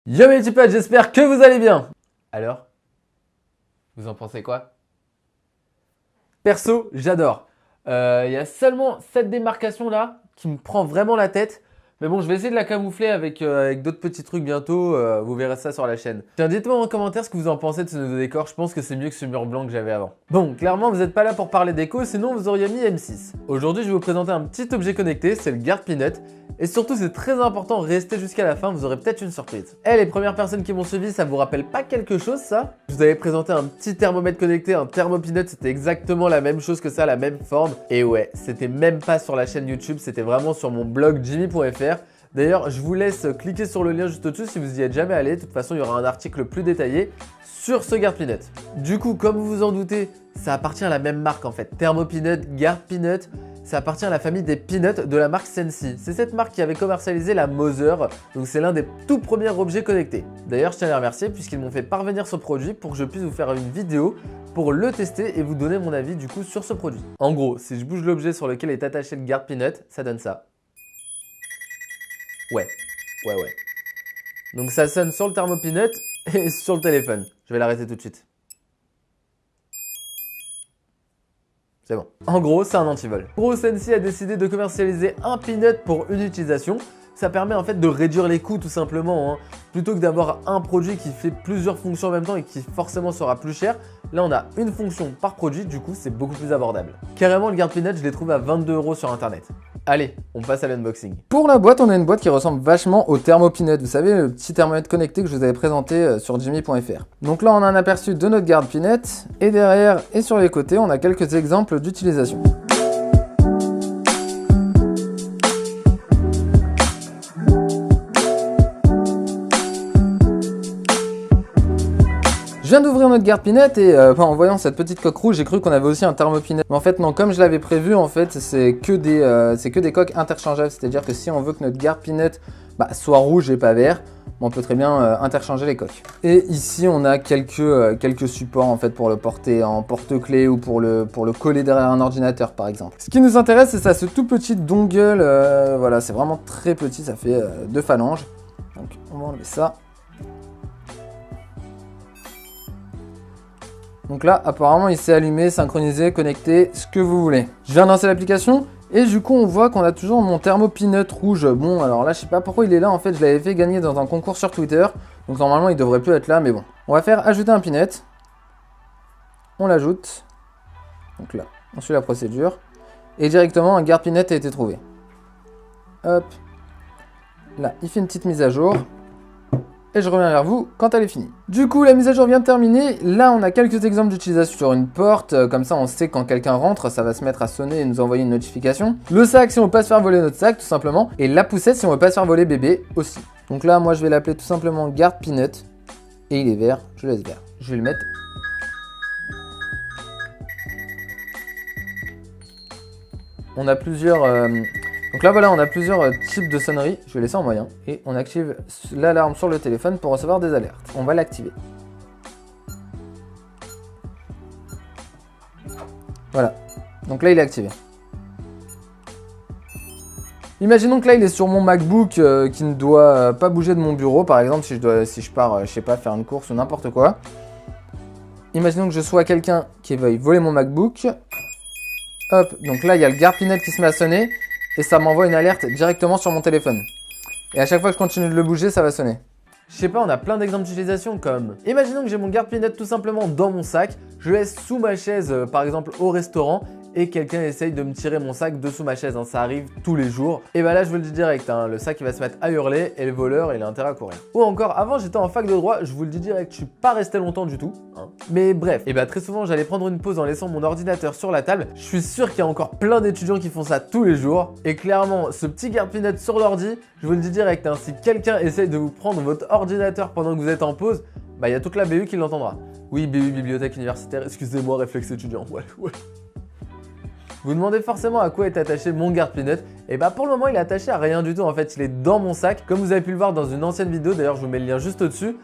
Yo mes petits potes, j'espère que vous allez bien. Alors, vous en pensez quoi? Perso, j'adore. Il y a seulement cette démarcation là qui me prend vraiment la tête. Mais bon, je vais essayer de la camoufler avec d'autres petits trucs bientôt. Vous verrez ça sur la chaîne. Tiens, dites-moi en commentaire ce que vous en pensez de ce nouveau décor. Je pense que c'est mieux que ce mur blanc que j'avais avant. Bon, clairement, vous n'êtes pas là pour parler déco, sinon vous auriez mis M6. Aujourd'hui, je vais vous présenter un petit objet connecté, c'est le Garde Peanut. Et surtout, c'est très important, restez jusqu'à la fin, vous aurez peut-être une surprise. Eh, les premières personnes qui m'ont suivi, ça vous rappelle pas quelque chose, ça? Je vous avais présenté un petit thermomètre connecté, un thermopinot, c'était exactement la même chose que ça, la même forme. Et ouais, c'était même pas sur la chaîne YouTube, c'était vraiment sur mon blog jimmy.fr. D'ailleurs, je vous laisse cliquer sur le lien juste au-dessus si vous y êtes jamais allé. De toute façon, il y aura un article plus détaillé sur ce Garde Peanut. Du coup, comme vous vous en doutez, ça appartient à la même marque en fait. Thermopinut, Garde Peanut, ça appartient à la famille des peanuts de la marque Sensi. C'est cette marque qui avait commercialisé la Mother, donc c'est l'un des tout premiers objets connectés. D'ailleurs, je tiens à les remercier puisqu'ils m'ont fait parvenir ce produit pour que je puisse vous faire une vidéo pour le tester et vous donner mon avis du coup sur ce produit. En gros, si je bouge l'objet sur lequel est attaché le Garde Peanut, ça donne ça. Ouais. Donc ça sonne sur le thermopinut et sur le téléphone. Je vais l'arrêter tout de suite. C'est bon. En gros, c'est un antivol. Gros, Sensi a décidé de commercialiser un peanut pour une utilisation. Ça permet en fait de réduire les coûts tout simplement. Plutôt que d'avoir un produit qui fait plusieurs fonctions en même temps et qui forcément sera plus cher, là on a une fonction par produit, du coup c'est beaucoup plus abordable. Carrément, le Garde Peanut, je l'ai trouvé à 22 € sur internet. Allez, on passe à l'unboxing. Pour la boîte, on a une boîte qui ressemble vachement au thermopinut. Vous savez, le petit thermomètre connecté que je vous avais présenté sur jimmy.fr. Donc là, on a un aperçu de notre Garde Peanut. Et derrière et sur les côtés, on a quelques exemples d'utilisation. Je viens d'ouvrir notre Garde Peanut et en voyant cette petite coque rouge, j'ai cru qu'on avait aussi un thermopinut. Mais en fait non, comme je l'avais prévu, en fait c'est que des coques interchangeables. C'est-à-dire que si on veut que notre Garde Peanut soit rouge et pas vert, on peut très bien interchanger les coques. Et ici on a quelques supports en fait pour le porter en porte-clés ou pour le coller derrière un ordinateur par exemple. Ce qui nous intéresse, c'est ça, ce tout petit dongle. Voilà, c'est vraiment très petit, ça fait 2 phalanges. Donc on va enlever ça. Donc là, apparemment, il s'est allumé, synchronisé, connecté, ce que vous voulez. Je viens de lancer l'application et du coup, on voit qu'on a toujours mon thermopinut rouge. Bon, alors là, je sais pas pourquoi il est là. En fait, je l'avais fait gagner dans un concours sur Twitter. Donc normalement, il devrait plus être là, mais bon. On va faire ajouter un peanut. On l'ajoute. Donc là, on suit la procédure. Et directement, un Garde Peanut a été trouvé. Hop. Là, il fait une petite mise à jour. Et je reviens vers vous quand elle est finie. Du coup, la mise à jour vient de terminer. Là, on a quelques exemples d'utilisation sur une porte. Comme ça, on sait quand quelqu'un rentre, ça va se mettre à sonner et nous envoyer une notification. Le sac, si on veut pas se faire voler notre sac, tout simplement. Et la poussette, si on veut pas se faire voler bébé aussi. Donc là, moi, je vais l'appeler tout simplement Garde Peanut. Et il est vert, je le laisse vert. Je vais le mettre. On a plusieurs... Donc là voilà, on a plusieurs types de sonneries. Je vais laisser en moyen. Et on active l'alarme sur le téléphone pour recevoir des alertes. On va l'activer. Voilà. Donc là il est activé. Imaginons que là il est sur mon MacBook qui ne doit pas bouger de mon bureau. Par exemple si je pars, je sais pas, faire une course ou n'importe quoi. Imaginons que je sois quelqu'un qui veuille voler mon MacBook. Hop, donc là il y a le Garde Peanut qui se met à sonner. Et ça m'envoie une alerte directement sur mon téléphone. Et à chaque fois que je continue de le bouger, ça va sonner. Je sais pas, on a plein d'exemples d'utilisation comme... Imaginons que j'ai mon Garde Peanut tout simplement dans mon sac. Je le laisse sous ma chaise, par exemple au restaurant. Et quelqu'un essaye de me tirer mon sac de sous ma chaise. Ça arrive tous les jours. Et bah là, je vous le dis direct. Le sac, il va se mettre à hurler. Et le voleur, il a intérêt à courir. Ou encore, avant, j'étais en fac de droit. Je vous le dis direct, je suis pas resté longtemps du tout. Mais bref. Et bah très souvent, j'allais prendre une pause en laissant mon ordinateur sur la table. Je suis sûr qu'il y a encore plein d'étudiants qui font ça tous les jours. Et clairement, ce petit Garde Peanut sur l'ordi, je vous le dis direct. Si quelqu'un essaye de vous prendre votre ordinateur pendant que vous êtes en pause, bah il y a toute la BU qui l'entendra. Oui, BU, bibliothèque universitaire. Excusez-moi, réflexe étudiant. Ouais. Vous demandez forcément à quoi est attaché mon Garde Peanut. Et bah pour le moment il est attaché à rien du tout en fait, il est dans mon sac. Comme vous avez pu le voir dans une ancienne vidéo, d'ailleurs je vous mets le lien juste au-dessus.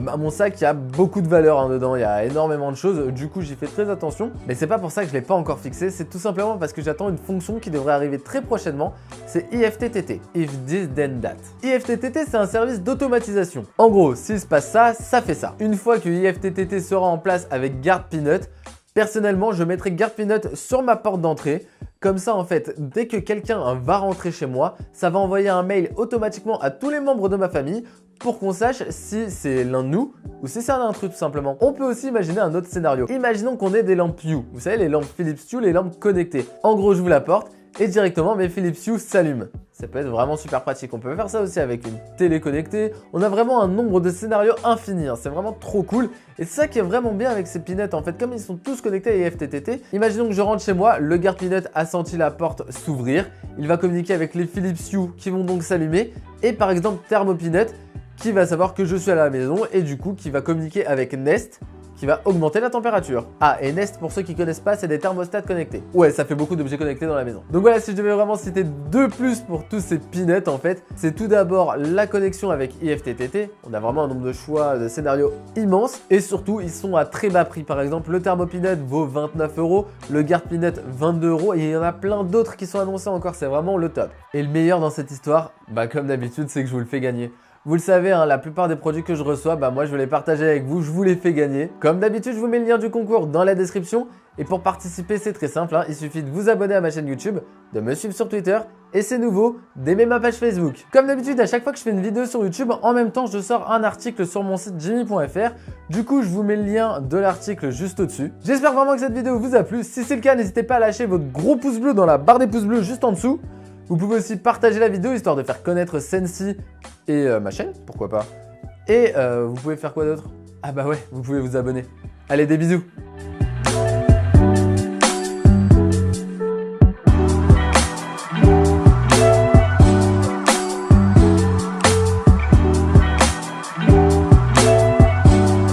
Bah, mon sac, il y a beaucoup de valeur dedans, il y a énormément de choses, du coup j'y fais très attention. Mais c'est pas pour ça que je l'ai pas encore fixé, c'est tout simplement parce que j'attends une fonction qui devrait arriver très prochainement, c'est IFTTT, If This Then That. IFTTT, c'est un service d'automatisation. En gros, s'il se passe ça, ça fait ça. Une fois que IFTTT sera en place avec GuardPeanut, personnellement, je mettrai GuardPeanut sur ma porte d'entrée. Comme ça, en fait, dès que quelqu'un va rentrer chez moi, ça va envoyer un mail automatiquement à tous les membres de ma famille pour qu'on sache si c'est l'un de nous ou si c'est un intrus tout simplement. On peut aussi imaginer un autre scénario. Imaginons qu'on ait des lampes Hue. Vous savez, les lampes Philips Hue, les lampes connectées. En gros, je vous la porte et directement mes Philips Hue s'allument. Ça peut être vraiment super pratique. On peut faire ça aussi avec une télé connectée. On a vraiment un nombre de scénarios infini. C'est vraiment trop cool. Et c'est ça qui est vraiment bien avec ces Peanuts. En fait, comme ils sont tous connectés à IFTTT, imaginons que je rentre chez moi, le GuardPeanut a senti la porte s'ouvrir. Il va communiquer avec les Philips Hue qui vont donc s'allumer. Et par exemple, ThermoPeanut qui va savoir que je suis à la maison et du coup qui va communiquer avec Nest qui va augmenter la température. Ah, et Nest, pour ceux qui connaissent pas, c'est des thermostats connectés. Ouais, ça fait beaucoup d'objets connectés dans la maison. Donc voilà, si je devais vraiment citer 2 plus pour tous ces Peanuts, en fait, c'est tout d'abord la connexion avec IFTTT. On a vraiment un nombre de choix, de scénarios immense. Et surtout, ils sont à très bas prix. Par exemple, le ThermoPeanut vaut 29 €, le GuardPeanut 22 € et il y en a plein d'autres qui sont annoncés encore. C'est vraiment le top. Et le meilleur dans cette histoire, bah comme d'habitude, c'est que je vous le fais gagner. Vous le savez, hein, la plupart des produits que je reçois, bah moi je veux les partager avec vous, je vous les fais gagner. Comme d'habitude, je vous mets le lien du concours dans la description. Et pour participer, c'est très simple, hein, il suffit de vous abonner à ma chaîne YouTube, de me suivre sur Twitter, et c'est nouveau, d'aimer ma page Facebook. Comme d'habitude, à chaque fois que je fais une vidéo sur YouTube, en même temps, je sors un article sur mon site jimmy.fr. Du coup, je vous mets le lien de l'article juste au-dessus. J'espère vraiment que cette vidéo vous a plu. Si c'est le cas, n'hésitez pas à lâcher votre gros pouce bleu dans la barre des pouces bleus juste en dessous. Vous pouvez aussi partager la vidéo histoire de faire connaître Sensi et ma chaîne, pourquoi pas. Et vous pouvez faire quoi d'autre? Ah bah ouais, vous pouvez vous abonner. Allez, des bisous!